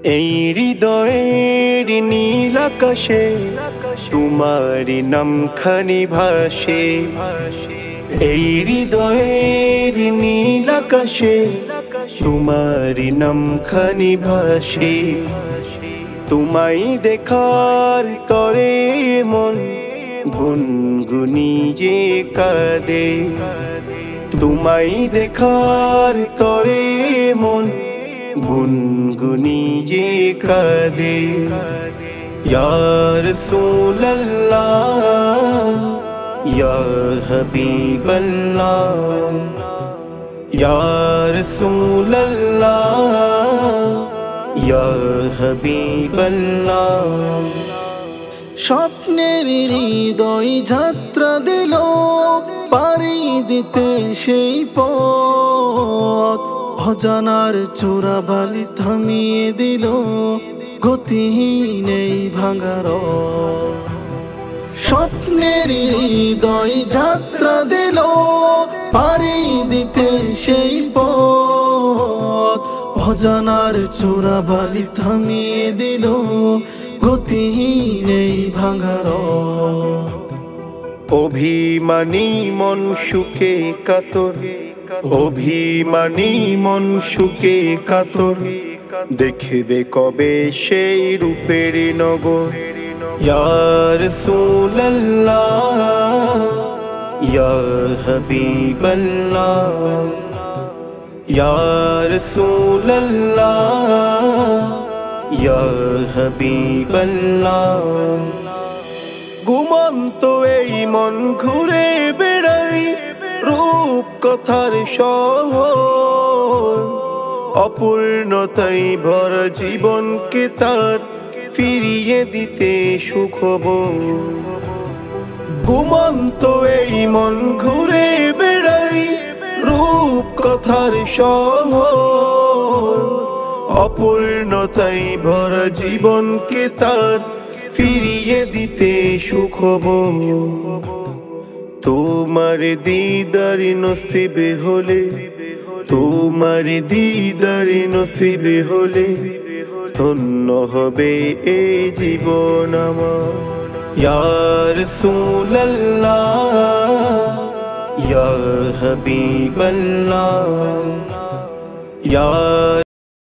এই হৃদয়ের নীল আকাশে তোমারি নামখানি ভাসে। এই হৃদয়ের নীল আকাশে তোমারি নামখানি ভাসে। তোমায় দেখার তরে মন গুনগুনিয়ে কাঁদে। তোমায় দেখার তরে মন গুনগুনিয়ে কাঁদে। ইয়া রাসূলুল্লাহ ইয়া হাবিবাল্লাহ, ইয়া রাসূলুল্লাহ ইয়া হাবিবাল্লাহ। স্বপ্নের হৃদয় যাত্রা দিল পাড়ি দিতে সেই পথ। অজানার চোরাবালি থামিয়ে দিল গতিহীন এই ভাঙার। স্বপ্নের হৃদয় যাত্রা দিল পাড়ি দিতে সেই পথ। অজানার চোরাবালি থামিয়ে দিল গতিহীন এই ভাঙার। অভিমানী মন সুখে কাতর, অভিমানী মন সুখে কাতর, দেখবে কবে সেই রূপের নগর। ইয়া রাসূলুল্লাহ ইয়া হাবিবাল্লাহ, ইয়া রাসূলুল্লাহ ইয়া হাবিবাল্লাহ। ঘুমন্ত এই মন ঘুরে বেড়াই রূপ কথার শহর। অপূর্ণতাই ভরা জীবনকে তার ফিরিয়ে দিতে সুখবর। ঘুমন্ত এই মন ঘুরে বেড়াই রূপ কথার শহর। অপূর্ণতাই ভরা জীবনকে তার ফিরিয়ে দিতে সুখবর। তোমার দিদার নসিবে হলে, তোমার দিদার নসিবে হলে ধন্য হবে এই জীবন আমার। ইয়া রাসূলুল্লাহ ইয়া হাবিবাল্লাহ, ইয়া